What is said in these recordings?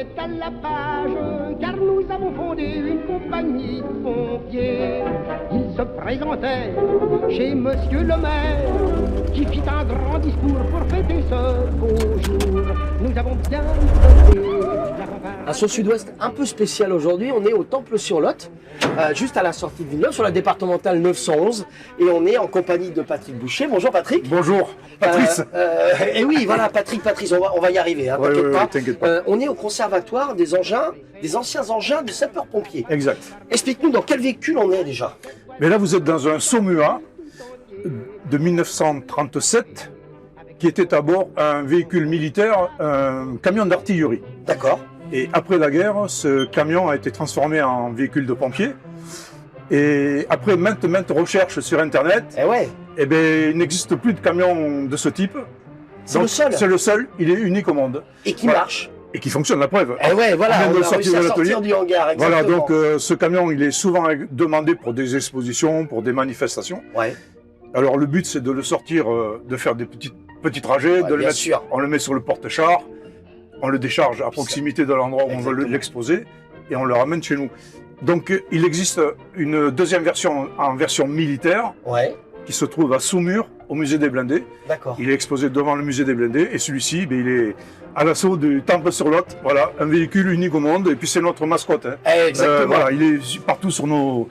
est à la page, car nous avons fondé une compagnie de pompiers. Il se présentait chez Monsieur le maire, qui fit un grand discours pour fêter ce beau jour. Nous avons bien fêté la fanfare. Un saut sud-ouest un peu spécial aujourd'hui, on est au Temple-sur-Lot, juste à la sortie de Villeneuve, sur la départementale 911, et on est en compagnie de Patrick Boucher. Bonjour Patrick. Bonjour, Patrice. Et oui, voilà, Patrice, on va y arriver, hein, t'inquiète pas. On est au conservatoire des engins, des anciens engins de sapeurs-pompiers. Exact. Explique-nous dans quel véhicule on est déjà. Mais là, vous êtes dans un Saumua de 1937 qui était à bord un véhicule militaire, un camion d'artillerie. D'accord. Et après la guerre, ce camion a été transformé en véhicule de pompiers. Et après maintes recherches sur Internet, eh ben, il n'existe plus de camion de ce type. C'est le seul. C'est le seul, il est unique au monde. Et qui marche. Et qui fonctionne, la preuve. Eh ouais, voilà, vient de on a réussi à l'atelier. sortir du hangar, exactement. Voilà, donc ce camion, il est souvent demandé pour des expositions, pour des manifestations. Ouais. Alors le but, c'est de le sortir, de faire des petits trajets, de le mettre, sûr. on le met sur le porte-char, on le décharge à proximité de l'endroit où on veut l'exposer, et on le ramène chez nous. Donc il existe une deuxième version, en version militaire, qui se trouve à Saumur, au musée des Blindés. D'accord. Il est exposé devant le musée des Blindés, et celui-ci, ben, il est à l'assaut du Temple-sur-Lot. Voilà, un véhicule unique au monde, et puis c'est notre mascotte. Hein. Exactement. Voilà, il est partout sur nos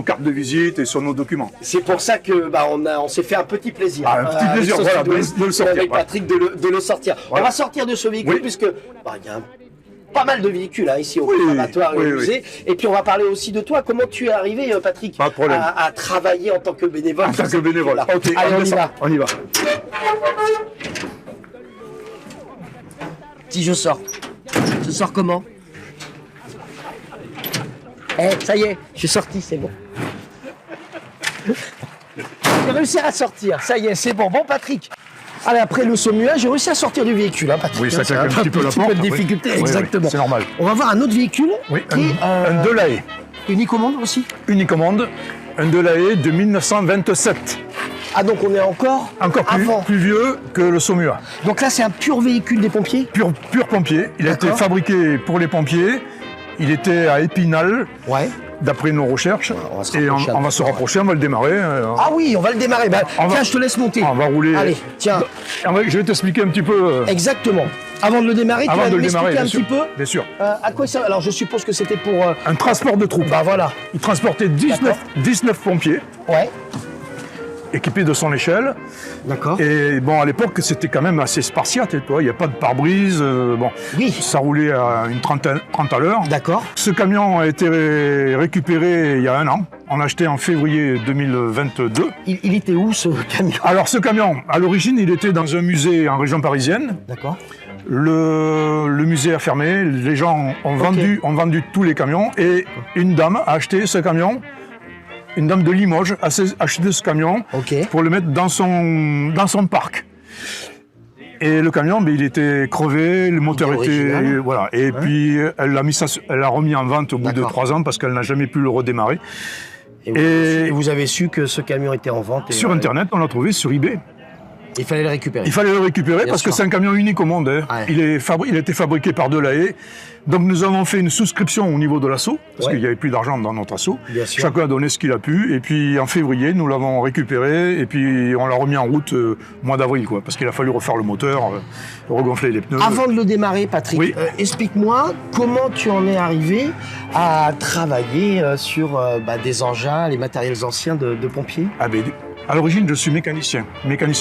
cartes de visite et sur nos documents. C'est pour ça que on s'est fait un petit plaisir. Un petit plaisir, voilà, de le sortir. Avec Patrick, de le sortir. Voilà. On va sortir de ce véhicule, puisque il y a pas mal de véhicules ici au conservatoire et au musée. Et puis on va parler aussi de toi. Comment tu es arrivé, Patrick, à travailler en tant que bénévole? En tant que bénévole. Ok, allez, on y va. On y va. Si je sors. Je sors comment? Ça y est, je suis sorti, c'est bon. J'ai réussi à sortir, ça y est, c'est bon. Bon, Patrick. Allez, après le Saumua, j'ai réussi à sortir du véhicule, hein, Patrick. Oui, ça claque un petit peu la porte. Un petit peu de difficulté, exactement. Oui, c'est normal. On va voir un autre véhicule. Oui, un Delahaye. Unique au monde aussi. Unique au monde, un Delahaye de 1927. Ah, donc on est encore plus vieux que le Saumua. Donc là, c'est un pur véhicule des pompiers? Pur pompier. Il a été fabriqué pour les pompiers. Il était à Épinal, d'après nos recherches. On va se rapprocher, on va le démarrer. Ah oui, on va le démarrer. Tiens, je te laisse monter. On va rouler. Allez, tiens. Je vais t'expliquer un petit peu. Exactement. Avant de le démarrer, tu vas m'expliquer un petit peu. Bien sûr. À quoi ça? Alors, je suppose que c'était pour... Un transport de troupes. Bah voilà. Il transportait 19 pompiers. Équipés de son échelle. D'accord. Et bon, à l'époque, c'était quand même assez spartiate, il n'y a pas de pare-brise, ça roulait à une 30 à l'heure. D'accord. Ce camion a été récupéré il y a 1 an. On l'a acheté en février 2022. Il était où, ce camion? Alors, ce camion, à l'origine, il était dans un musée en région parisienne. D'accord. Le musée a fermé, les gens ont vendu tous les camions, et une dame a acheté ce camion. Une dame de Limoges a acheté ce camion pour le mettre dans son parc. Et le camion, il était crevé, le moteur était... Voilà. Et puis, elle l'a remis en vente au bout de 3 ans parce qu'elle n'a jamais pu le redémarrer. Et vous avez su que ce camion était en vente? Sur Internet, on l'a trouvé sur eBay. Il fallait le récupérer. Il fallait le récupérer parce que c'est un camion unique au monde. Hein. Il a été fabriqué par Delahaye. Donc nous avons fait une souscription au niveau de l'assaut, parce qu'il n'y avait plus d'argent dans notre asseau. Chacun a donné ce qu'il a pu. Et puis en février, nous l'avons récupéré et puis on l'a remis en route au mois d'avril, parce qu'il a fallu refaire le moteur, regonfler les pneus. Avant de le démarrer, Patrick, explique-moi comment tu en es arrivé à travailler sur des engins, les matériels anciens de pompiers. À l'origine, je suis mécanicien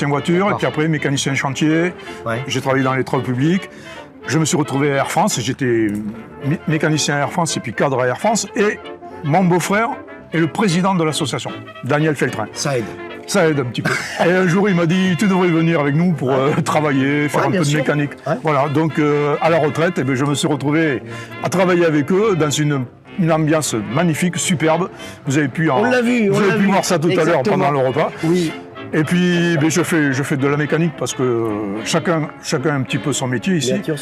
voiture, et puis après mécanicien chantier. J'ai travaillé dans les travaux publics. Je me suis retrouvé à Air France, j'étais mécanicien à Air France et puis cadre à Air France. Et mon beau-frère est le président de l'association, Daniel Feltrin. Ça aide. Ça aide un petit peu. Et un jour, il m'a dit, tu devrais venir avec nous pour travailler, faire un peu de mécanique. Voilà, donc à la retraite, je me suis retrouvé à travailler avec eux dans une ambiance magnifique, superbe. Vous avez pu voir ça tout à l'heure pendant le repas. Oui. Et puis je fais de la mécanique parce que chacun a un petit peu son métier ici. Bien sûr,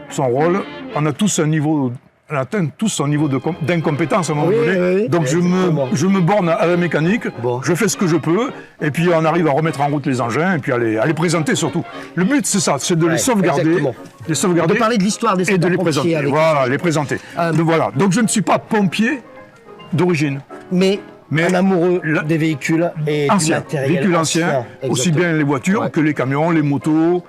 son rôle. On a tous un niveau atteint tous son niveau d'incompétence à un moment donné. Oui, donc je me borne à la mécanique, je fais ce que je peux, et puis on arrive à remettre en route les engins, et puis à les présenter surtout. Le but c'est ça, c'est de les sauvegarder. De parler de l'histoire des et de les présenter. Voilà, les présenter. Donc je ne suis pas pompier d'origine. Mais un amoureux des véhicules et du matériel véhicules anciens, aussi bien les voitures que les camions, les motos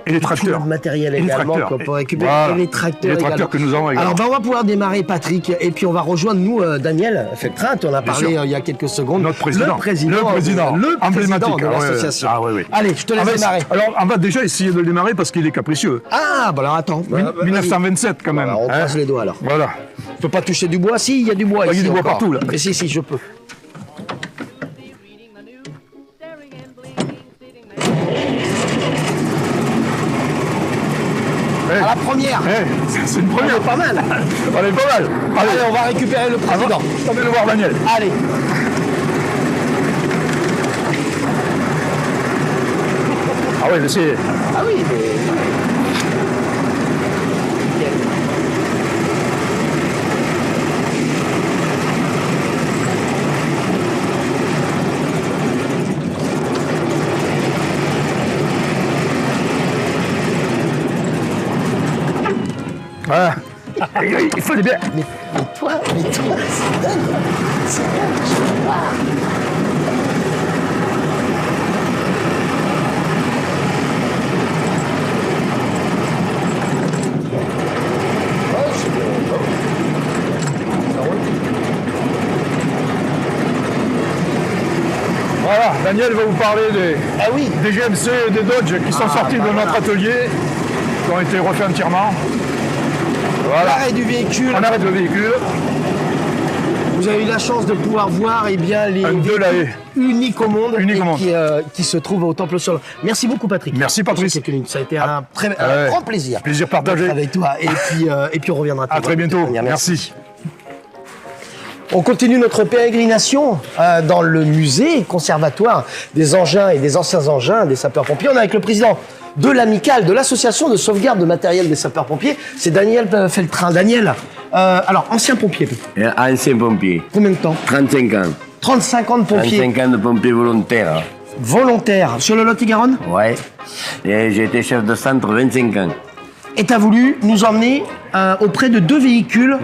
et les tracteurs. Tout le matériel également qu'on peut récupérer. Voilà. Et les tracteurs également. Que nous avons également. Alors on va pouvoir démarrer Patrick et puis on va rejoindre nous Daniel Feltrint. On a parlé il y a quelques secondes. Notre président. Le président emblématique de l'association. Oui. Allez, je te laisse démarrer. Alors on va déjà essayer de le démarrer parce qu'il est capricieux. Ah, bah alors attends. 1927 quand même. Voilà, on croise les doigts alors. Voilà. Je peux pas toucher du bois. Si, il y a du bois ici. Il y a du bois partout là. Mais si, je peux. À la première. C'est une première. On est pas mal. On est pas mal. Allez, on va récupérer le président. On va le voir Daniel. Allez. Ah oui, mais c'est... Ah oui, mais... Voilà. Il faut les bien. Mais toi, c'est dingue. C'est dingue, je sais pas. Voilà, Daniel va vous parler des GMC et des Dodge qui sont sortis de notre atelier, qui ont été refaits entièrement. Voilà. On arrête du véhicule. On arrête le véhicule. Vous avez eu la chance de pouvoir voir les véhicules uniques au monde qui se trouvent au Temple-sur-Lot. Merci beaucoup Patrick. Merci Patrice. Ça a été un grand plaisir. Plaisir partagé. Avec toi. Et puis on reviendra à très bientôt. Merci. On continue notre pérégrination dans le musée conservatoire des engins et des anciens engins des sapeurs-pompiers. On est avec le président de l'amicale, de l'association de sauvegarde de matériel des sapeurs-pompiers. C'est Daniel Feltrint. Daniel, alors ancien pompier. Ancien pompier. Combien de temps? 35 ans. 35 ans de pompier. 35 ans de pompier volontaire. Volontaire. Sur le Lot-et-Garonne? Ouais. Et j'ai été chef de centre 25 ans. Et tu as voulu nous emmener auprès de deux véhicules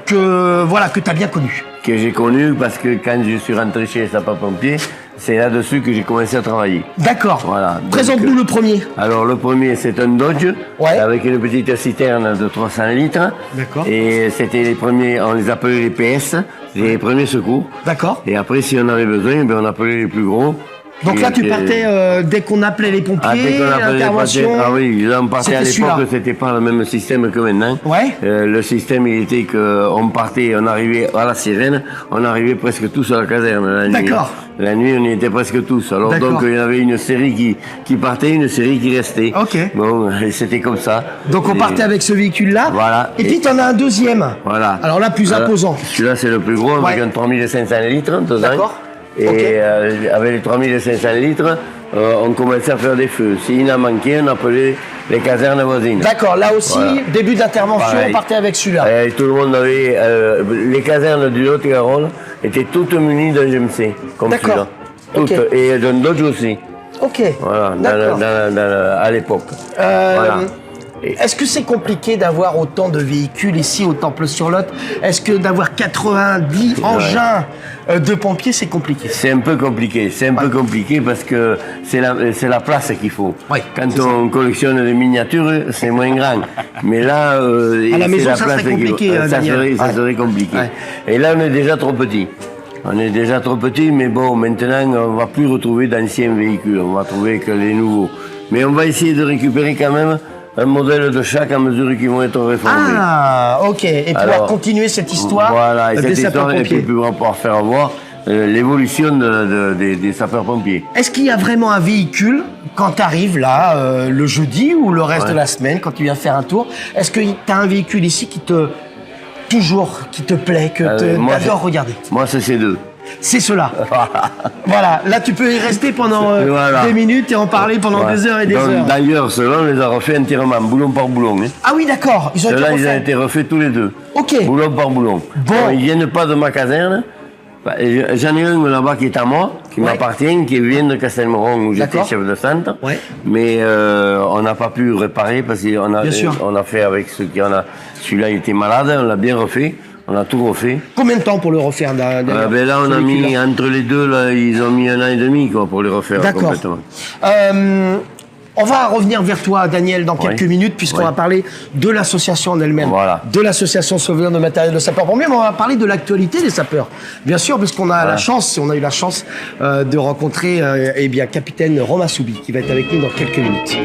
que tu as bien connus. Que j'ai connu parce que quand je suis rentré chez les sapeurs-pompiers, c'est là-dessus que j'ai commencé à travailler. D'accord. Voilà. Présente-nous le premier. Alors le premier, c'est un Dodge avec une petite citerne de 300 litres. D'accord. Et c'était les premiers, on les appelait les PS, les premiers secours. D'accord. Et après, si on avait besoin, on appelait les plus gros. Donc là, tu partais dès qu'on appelait les pompiers, l'intervention. Ah oui, là, on partait à l'époque, c'était pas le même système que maintenant. Ouais. Le système, il était qu'on partait, on arrivait à la sirène, on arrivait presque tous à la caserne la nuit. D'accord. La nuit, on y était presque tous. Alors donc, il y avait une série qui partait, une série qui restait. Ok. Bon, et c'était comme ça. Donc on partait avec ce véhicule-là. Voilà. Et puis tu en as un deuxième. Voilà. Alors là, plus imposant. Celui-là, c'est le plus gros, avec un 3500 litres dedans. D'accord. Et avec les 3500 litres, on commençait à faire des feux. S'il en manquait, on appelait les casernes voisines. D'accord, là aussi, début d'intervention, on partait avec celui-là. Et tout le monde avait... les casernes du Lot-et-Garonne étaient toutes munies d'un GMC, comme celui-là. Toutes, et d'un Dodge aussi. Ok, voilà, à l'époque. Voilà. Est-ce que c'est compliqué d'avoir autant de véhicules ici au Temple-sur-Lot? Est-ce que d'avoir 90 engins de pompiers, c'est compliqué? C'est un peu compliqué. C'est un peu compliqué parce que c'est la place qu'il faut. Ouais, quand on collectionne des miniatures, c'est moins grand. Mais là, à la maison, ça serait compliqué. Ça serait compliqué. Ouais. Et là, on est déjà trop petit. On est déjà trop petit, mais bon, maintenant, on ne va plus retrouver d'anciens véhicules. On va trouver que les nouveaux. Mais on va essayer de récupérer quand même un modèle de chaque à mesure qu'ils vont être réformés. Ah, ok. Et pouvoir continuer cette histoire. Voilà, et cette histoire, et puis pouvoir faire voir l'évolution des sapeurs-pompiers. Est-ce qu'il y a vraiment un véhicule, quand tu arrives là, le jeudi ou le reste de la semaine, quand tu viens faire un tour, est-ce que tu as un véhicule ici qui te plaît, que tu adores regarder? Moi, c'est ces deux. C'est cela. Voilà, là tu peux y rester pendant des minutes et en parler pendant des heures et des heures. D'ailleurs, ceux-là, on les a refaits entièrement, boulon par boulon. Hein. Ah oui, d'accord. Ceux-là, ils ont été refaits tous les deux. Ok. Boulon par boulon. Bon. Alors, ils ne viennent pas de ma caserne. J'en ai un là-bas qui est à moi, qui m'appartient, qui vient de Castelmoron où j'étais chef de centre. Ouais. Mais on n'a pas pu réparer parce qu'on a fait avec ceux qui en a. Celui-là, il était malade, on l'a bien refait. On a tout refait. Combien de temps pour le refaire là, on a mis, entre les deux, là, ils ont mis 1 an et demi quoi, pour les refaire complètement. On va revenir vers toi, Daniel, dans quelques minutes, puisqu'on va parler de l'association en elle-même, de l'association Sauvegarde de matériel de sapeurs-pompiers, mais on va parler de l'actualité des sapeurs. Bien sûr, parce qu'on a on a eu la chance de rencontrer capitaine Romain Soubi, qui va être avec nous dans quelques minutes.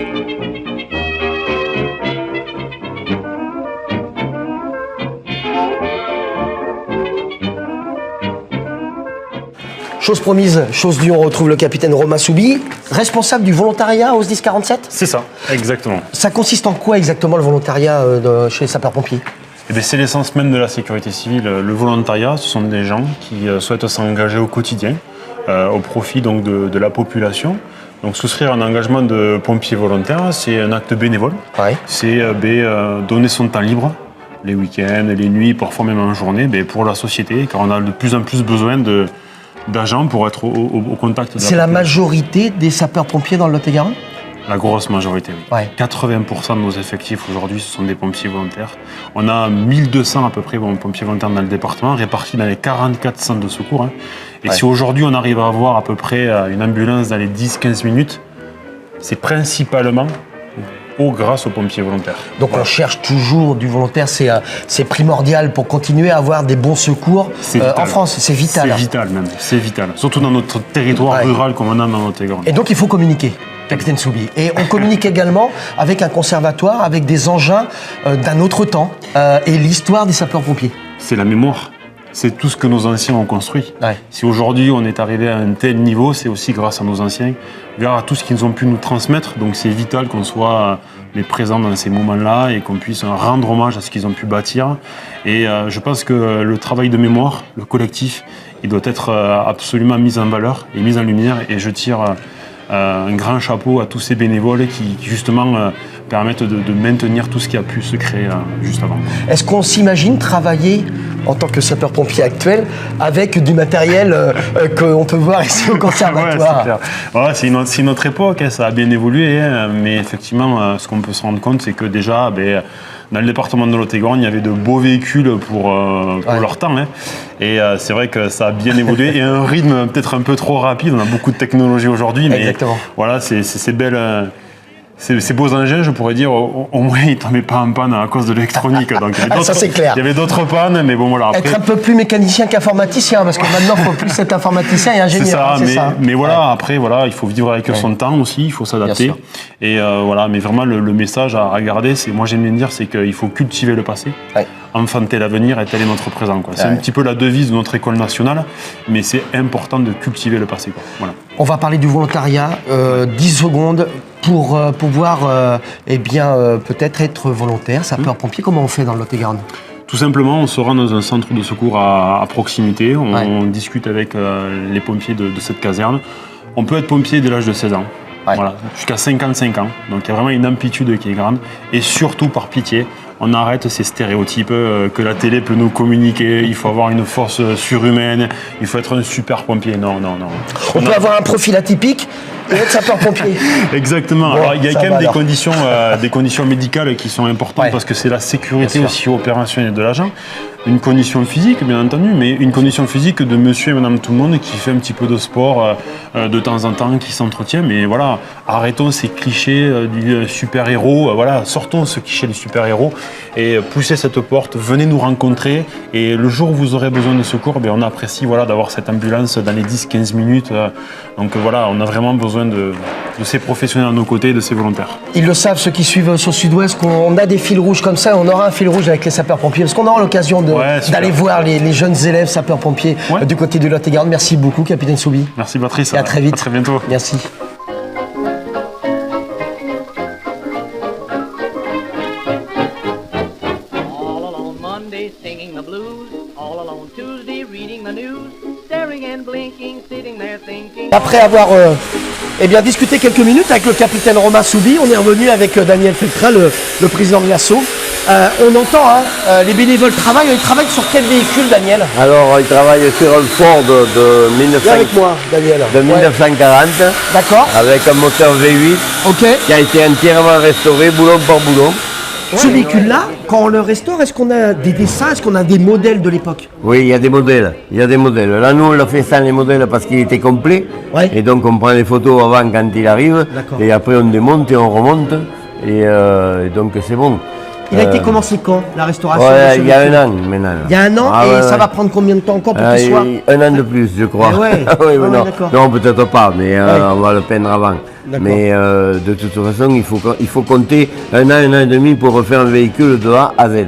Chose promise, chose due, on retrouve le capitaine Romain Soubi, responsable du volontariat au SDIS 47. C'est ça, exactement. Ça consiste en quoi exactement le volontariat chez les sapeurs-pompiers? C'est l'essence même de la sécurité civile. Le volontariat, ce sont des gens qui souhaitent s'engager au quotidien, au profit donc de la population. Donc souscrire un engagement de pompier volontaire, c'est un acte bénévole. Ouais. C'est donner son temps libre, les week-ends, les nuits, parfois même en journée, pour la société, car on a de plus en plus besoin d'agents pour être au contact de la population. C'est la majorité des sapeurs-pompiers dans le Lot-et-Garonne? La grosse majorité, oui. Ouais. 80% de nos effectifs aujourd'hui, ce sont des pompiers volontaires. On a 1200 à peu près pompiers volontaires dans le département, répartis dans les 44 centres de secours. Hein. Et si aujourd'hui on arrive à avoir à peu près une ambulance dans les 10-15 minutes, c'est principalement grâce aux pompiers volontaires. Donc on cherche toujours du volontaire, c'est primordial pour continuer à avoir des bons secours en France, c'est vital. C'est vital même, c'est vital. Surtout dans notre territoire rural comme on a dans notre Garonne. Et donc il faut communiquer, capitaine Soubi. Et on communique également avec un conservatoire, avec des engins d'un autre temps et l'histoire des sapeurs-pompiers. C'est la mémoire. C'est tout ce que nos anciens ont construit. Ouais. Si aujourd'hui on est arrivé à un tel niveau, c'est aussi grâce à nos anciens, grâce à tout ce qu'ils ont pu nous transmettre. Donc c'est vital qu'on soit présents dans ces moments-là et qu'on puisse rendre hommage à ce qu'ils ont pu bâtir. Et je pense que le travail de mémoire, le collectif, il doit être absolument mis en valeur et mis en lumière. Et je tire un grand chapeau à tous ces bénévoles qui justement permettent de maintenir tout ce qui a pu se créer juste avant. Est-ce qu'on s'imagine travailler en tant que sapeur-pompier actuel avec du matériel qu'on peut voir ici au conservatoire? C'est une autre époque, hein, ça a bien évolué, hein, mais effectivement, ce qu'on peut se rendre compte, c'est que déjà, dans le département de Lot-et-Garonne, il y avait de beaux véhicules pour leur temps. Hein. Et c'est vrai que ça a bien évolué et à un rythme peut-être un peu trop rapide. On a beaucoup de technologie aujourd'hui, mais voilà, c'est belle. Ces beaux engins, je pourrais dire, au moins, ils ne tombaient pas en panne à cause de l'électronique. Donc, ça, c'est clair. Il y avait d'autres pannes, mais bon, voilà. Après... Être un peu plus mécanicien qu'informaticien, parce que maintenant, il ne faut plus être informaticien et ingénieur. C'est ça. Mais voilà, après, voilà, il faut vivre avec son temps aussi, il faut s'adapter. Et voilà, mais vraiment, le message à garder, moi, j'aime bien dire, c'est qu'il faut cultiver le passé, enfanter l'avenir et tel est notre présent. C'est un petit peu la devise de notre école nationale, mais c'est important de cultiver le passé. Voilà. On va parler du volontariat, 10 secondes. Pour pouvoir peut-être être volontaire, sapeur-pompier, comment on fait dans le Lot-et-Garonne? Tout simplement, on se rend dans un centre de secours à proximité, on discute avec les pompiers de cette caserne. On peut être pompier dès l'âge de 16 ans, voilà, jusqu'à 55 ans. Donc il y a vraiment une amplitude qui est grande. Et surtout, par pitié, on arrête ces stéréotypes que la télé peut nous communiquer. Il faut avoir une force surhumaine, il faut être un super pompier. Non. On peut avoir un profil atypique et être sapeur-pompier. Exactement. Alors, il y a quand même des conditions médicales qui sont importantes parce que c'est la sécurité aussi opérationnelle de l'agent. Une condition physique, bien entendu, mais une condition physique de monsieur et madame tout le monde qui fait un petit peu de sport de temps en temps, qui s'entretient. Mais voilà, arrêtons ces clichés du super-héros. Voilà, sortons ce cliché du super-héros et poussez cette porte, venez nous rencontrer. Et le jour où vous aurez besoin de secours, on apprécie d'avoir cette ambulance dans les 10-15 minutes. Donc voilà, on a vraiment besoin de ces professionnels à nos côtés, de ces volontaires. Ils le savent, ceux qui suivent sur Sud-Ouest, qu'on a des fils rouges comme ça. On aura un fil rouge avec les sapeurs-pompiers, parce qu'on aura l'occasion d'aller voir les jeunes élèves sapeurs-pompiers du côté de Lot-et-Garonne. Merci beaucoup, capitaine Soubi. Merci, Patrice. Et à très vite. À très bientôt. Merci. All alone Monday, singing the blues. All alone Tuesday, reading the news. Staring in Après avoir discuté quelques minutes avec le capitaine Romain Soubi, on est revenu avec Daniel Feltrin, le président de l'ASSO. On entend, les bénévoles travaillent. Ils travaillent sur quel véhicule, Daniel? Alors, ils travaillent sur un Ford de 1940. D'accord. Avec un moteur V8 qui a été entièrement restauré, boulon par boulon. Ce véhicule-là, quand on le restaure, est-ce qu'on a des dessins, est-ce qu'on a des modèles de l'époque? Oui, il y a des modèles. Là, nous, on l'a fait sans les modèles parce qu'il était complet. Ouais. Et donc, on prend les photos avant quand il arrive. D'accord. Et après, on démonte et on remonte. Et donc, c'est bon. Il a été commencé quand, la restauration? Il y a un an maintenant. Il y a un an, ça va prendre combien de temps encore pour qu'il soit? Un an de plus, je crois. Non, peut-être pas, mais on va le peindre avant. Mais de toute façon, il faut compter un an et demi pour refaire un véhicule de A à Z.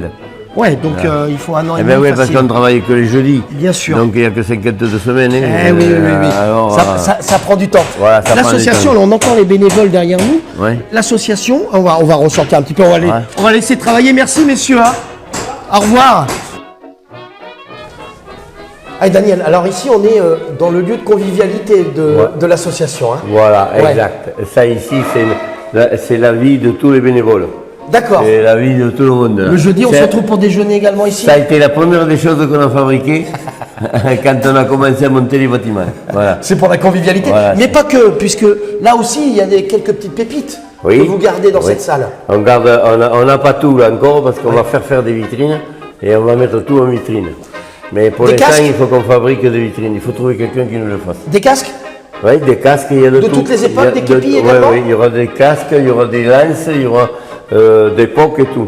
Ouais, donc il faut un an et demi. Oui, parce qu'on travaille que les jeudis. Bien sûr. Donc il n'y a que 52 semaines. Oui. Alors, ça prend du temps. Voilà, l'association, on entend les bénévoles derrière nous. Ouais. L'association, on va ressortir un petit peu, on va laisser travailler. Merci messieurs. Au revoir. Allez Daniel, alors ici on est dans le lieu de convivialité de l'association. Voilà, exact. Ça ici, c'est la vie de tous les bénévoles. D'accord. C'est la vie de tout le monde. Le jeudi, on se retrouve pour déjeuner également ici. Ça a été la première des choses qu'on a fabriquées quand on a commencé à monter les bâtiments. Voilà. C'est pour la convivialité. Voilà, mais pas que, puisque là aussi, il y a quelques petites pépites que vous gardez dans cette salle. On n'a pas tout là encore parce qu'on va faire des vitrines et on va mettre tout en vitrine. Mais pour l'instant, il faut qu'on fabrique des vitrines. Il faut trouver quelqu'un qui nous le fasse. Des casques? Oui, des casques. Il y a de tout. Toutes les époques, des képis également? Oui, il y aura des casques, il y aura des lances, il y aura des pocs et tout.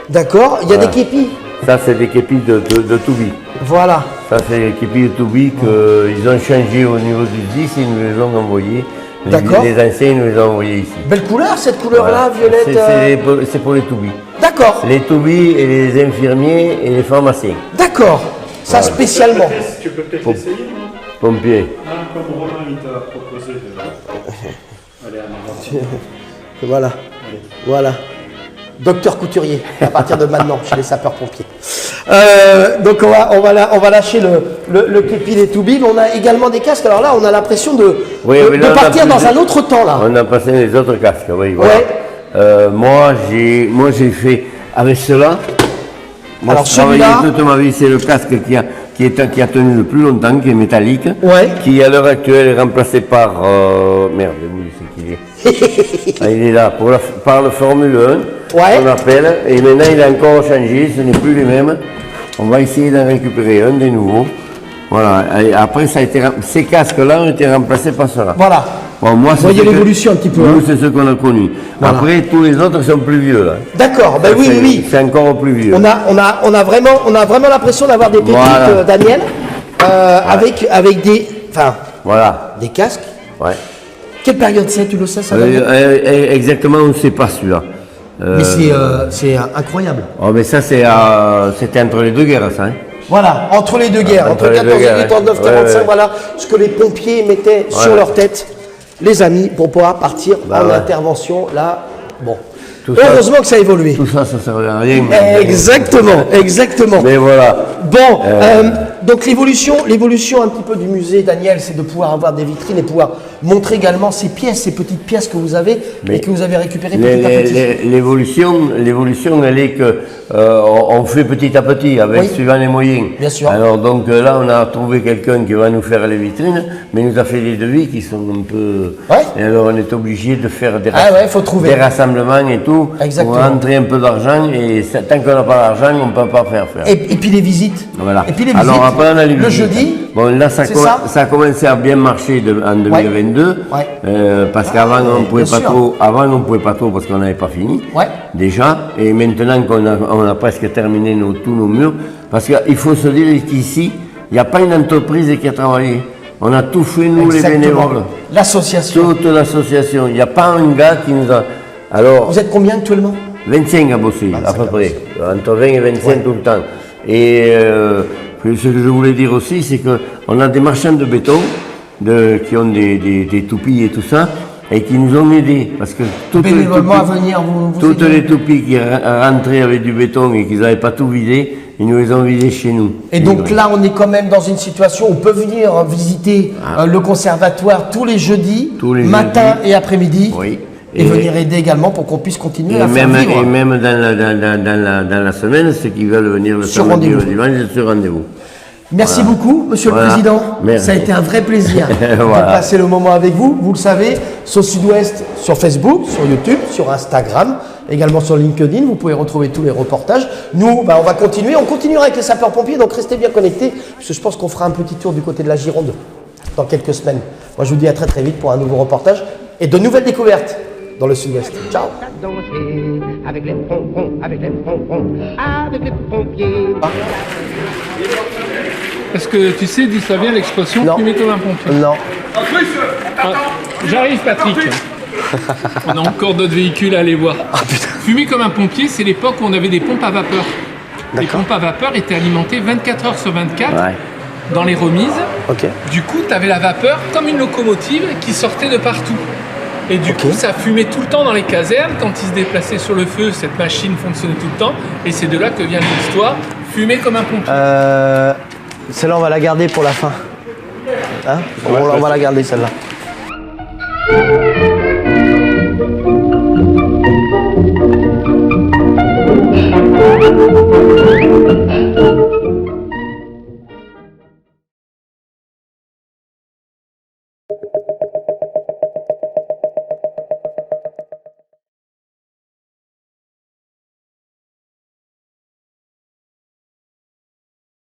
D'accord, il y a des képis. Ça, c'est des képis de Toubi. Voilà. Ça, c'est les képis de Toubi qu'ils ont changé au niveau du 10 et ils nous les ont envoyés. D'accord. Les anciens, ils nous les ont envoyés ici. Belle couleur, cette couleur-là, violette. C'est pour les Toubi. D'accord. Les Toubi et les infirmiers et les pharmaciens. D'accord. Ça, spécialement. Tu peux peut-être essayer, non? Pompiers. Comme Romain il t'a proposé de... Allez, en avant. Voilà. Voilà. Docteur couturier, à partir de maintenant, chez les sapeurs-pompiers. Donc on va lâcher le képi des Toubi, mais on a également des casques. Alors là, on a l'impression de partir dans un autre temps là. On a passé les autres casques, oui. Voilà. Ouais. Moi, j'ai fait avec cela. Moi, alors celui-là, toute ma vie, c'est le casque qui a tenu le plus longtemps, qui est métallique, qui à l'heure actuelle est remplacé par merde, c'est qu'il est. Il est là par le Formule 1, on appelle, et maintenant il a encore changé, ce n'est plus les mêmes. On va essayer d'en récupérer un des nouveaux. Voilà. Et après, ces casques-là ont été remplacés par cela. Voilà. Bon, moi, vous voyez l'évolution un petit peu. Nous, c'est ce qu'on a connu. Voilà. Après, tous les autres sont plus vieux là. D'accord. Ben oui. C'est encore plus vieux. On a vraiment l'impression d'avoir des pépites, Daniel, avec des, des casques. Ouais. Quelle période c'est, tu le sais ça? Exactement, on ne sait pas celui-là. Mais c'est incroyable. Oh, mais ça, c'était entre les deux guerres, ça. Hein. Voilà, entre les deux guerres, entre 14-18, 39-45, voilà ce que les pompiers mettaient sur leur tête, les amis, pour pouvoir partir en intervention. Là, bon. Heureusement que ça a évolué. Tout ça, ça ne servait à rien. Exactement. Mais voilà. Bon, donc l'évolution un petit peu du musée, Daniel, c'est de pouvoir avoir des vitrines et pouvoir montrer également ces pièces, ces petites pièces que vous avez et que vous avez récupérées petit à petit. L'évolution, elle est que on fait petit à petit, suivant les moyens. Bien sûr. Alors donc là, on a trouvé quelqu'un qui va nous faire les vitrines, mais il nous a fait des devis qui sont un peu... Et alors on est obligé de faire des rassemblements et tout. Exactement. On va rentrer un peu d'argent et tant qu'on n'a pas d'argent, on ne peut pas faire. Et puis les visites. Voilà. Et puis les visites. Alors après, on a les visites. Le jeudi. Bon, là, ça a commencé à bien marcher en 2022. Parce qu'avant, on ne pouvait pas trop parce qu'on n'avait pas fini. Déjà. Et maintenant qu'on a presque terminé tous nos murs. Parce qu'il faut se dire qu'ici, il n'y a pas une entreprise qui a travaillé. On a tout fait, nous, les bénévoles. L'association. Toute l'association. Il n'y a pas un gars qui nous a... Alors, vous êtes combien actuellement? 25 à bosser, à peu près. Entre 20 et 25 tout le temps. Et ce que je voulais dire aussi, c'est qu'on a des marchands de béton qui ont des toupies et tout ça, et qui nous ont aidés. Parce que toutes les toupies qui rentraient avec du béton et qu'ils n'avaient pas tout vidé, ils nous les ont vidés chez nous. Et donc là, on est quand même dans une situation où on peut venir visiter le conservatoire tous les jeudis, matin et après-midi. Oui. Et venir aider également pour qu'on puisse continuer à faire vivre. Et même dans la semaine, ceux qui veulent venir le samedi ou le dimanche, sur rendez-vous. Merci beaucoup, Monsieur le Président. Merci. Ça a été un vrai plaisir de passer le moment avec vous. Vous le savez, Sauce Sud-Ouest sur Facebook, sur YouTube, sur Instagram, également sur LinkedIn. Vous pouvez retrouver tous les reportages. Nous, on va continuer. On continuera avec les sapeurs-pompiers, donc restez bien connectés, parce que je pense qu'on fera un petit tour du côté de la Gironde dans quelques semaines. Moi, je vous dis à très très vite pour un nouveau reportage et de nouvelles découvertes dans le Sud-Ouest. Ciao. Avec les pompons, avec les pompons, avec les pompiers. Est-ce que tu sais d'où ça vient l'expression fumer comme un pompier? Non. J'arrive, Patrick. On a encore d'autres véhicules à aller voir. Fumer comme un pompier, c'est l'époque où on avait des pompes à vapeur. Les pompes à vapeur étaient alimentées 24 heures sur 24 dans les remises. Du coup, tu avais la vapeur comme une locomotive qui sortait de partout. Et du coup, ça fumait tout le temps dans les casernes. Quand ils se déplaçaient sur le feu, cette machine fonctionnait tout le temps. Et c'est de là que vient l'histoire, fumer comme un pompier. Celle-là, on va la garder pour la fin. Hein? On va la garder, celle-là.